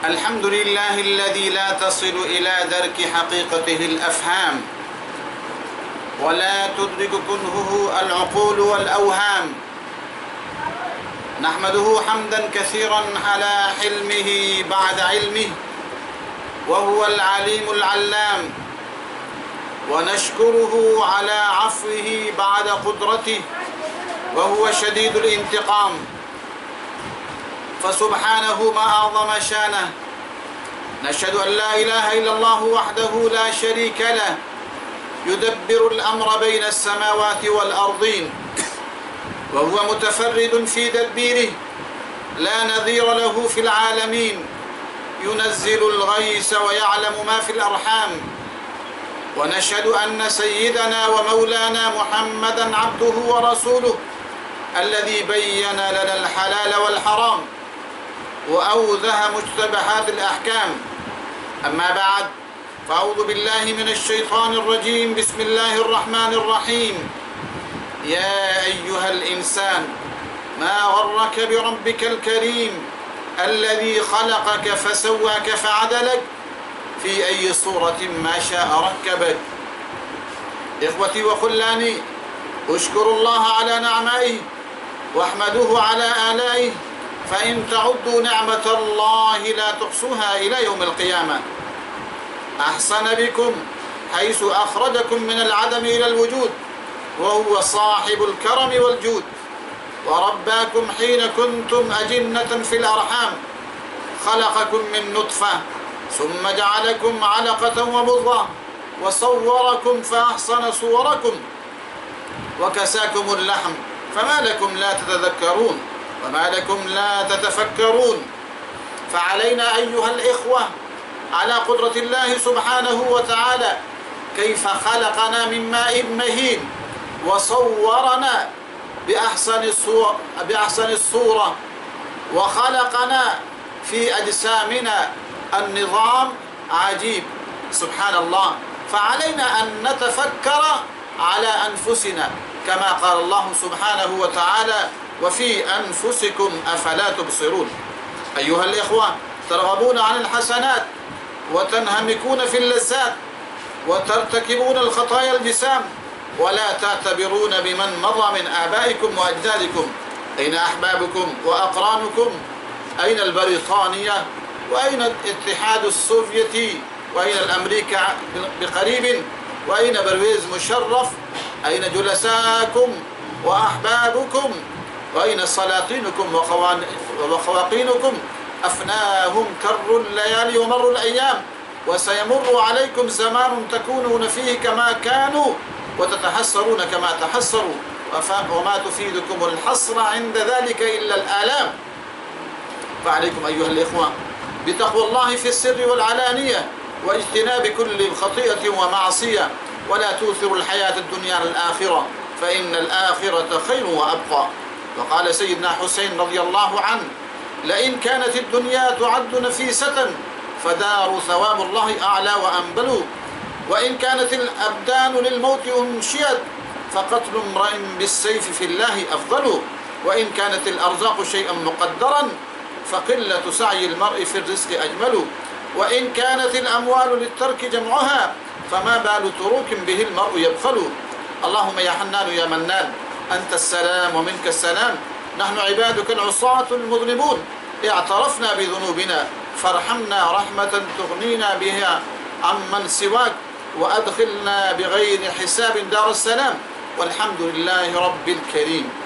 الحمد لله الذي لا تصل إلى درك حقيقته الأفهام ولا تدرك كنهه العقول والأوهام. نحمده حمدا كثيرا على حلمه بعد علمه وهو العليم العلام، ونشكره على عفوه بعد قدرته وهو شديد الانتقام. فسبحانه ما أعظم شانه. نشهد أن لا إله إلا الله وحده لا شريك له، يدبر الأمر بين السماوات والأرضين، وهو متفرد في تدبيره لا نظير له في العالمين، ينزل الغيث ويعلم ما في الأرحام. ونشهد أن سيدنا ومولانا محمدا عبده ورسوله الذي بين لنا الحلال والحرام وأوضح مشتبهات الأحكام. أما بعد، فأعوذ بالله من الشيطان الرجيم. بسم الله الرحمن الرحيم. يا أيها الإنسان ما غرك بربك الكريم الذي خلقك فسواك فعدلك في أي صورة ما شاء ركبك. إخوتي وخلاني، اشكروا الله على نعمائه واحمدوه على آلائه، فإن تعدوا نعمة الله لا تحصوها إلى يوم القيامة. أحسن بكم حيث أخرجكم من العدم إلى الوجود، وهو صاحب الكرم والجود. ورباكم حين كنتم أجنة في الأرحام، خلقكم من نطفة ثم جعلكم علقة ومضغة وصوركم فأحسن صوركم وكساكم اللحم، فما لكم لا تتذكرون وما لكم لا تتفكرون. فعلينا أيها الإخوة على قدرة الله سبحانه وتعالى كيف خلقنا من ماء مهين وصورنا بأحسن الصورة وخلقنا في أجسامنا النظام عجيب سبحان الله. فعلينا أن نتفكر على أنفسنا كما قال الله سبحانه وتعالى: وفي أنفسكم أفلا تبصرون. أيها الإخوة، ترغبون عن الحسنات وتنهمكون في اللذات وترتكبون الخطايا الجسام، ولا تعتبرون بمن مضى من آبائكم وأجدادكم. أين أحبابكم وأقرانكم؟ أين البريطانية؟ وأين الاتحاد السوفيتي؟ وأين الأمريكا بقريب؟ وأين برويز مشرف؟ أين جلساءكم وأحبابكم؟ وأين سلاطينكم وخواقينكم؟ أفناهم كر الليالي ومر الأيام، وسيمر عليكم زمان تكونون فيه كما كانوا وتتحسرون كما تحسروا، وما تفيدكم الحسرة عند ذلك إلا الآلام. فعليكم أيها الإخوة بتقوى الله في السر والعلانية، واجتناب كل خطيئة ومعصية، ولا توثروا الحياة الدنيا على الآخرة، فإن الآخرة خير وأبقى. وقال سيدنا حسين رضي الله عنه: لئن كانت الدنيا تعد نفيسة فدار ثواب الله أعلى وأنبل، وإن كانت الأبدان للموت أنشئت فقتل امرئ بالسيف في الله أفضل، وإن كانت الأرزاق شيئا مقدرا فقلة سعي المرء في الرزق أجمل، وإن كانت الأموال للترك جمعها فما بال تروك به المرء يبخل. اللهم يا حنان يا منان، أنت السلام ومنك السلام، نحن عبادك العصاة المذنبون، اعترفنا بذنوبنا فارحمنا رحمة تغنينا بها عمن سواك، وأدخلنا بغير حساب دار السلام، والحمد لله رب الكريم.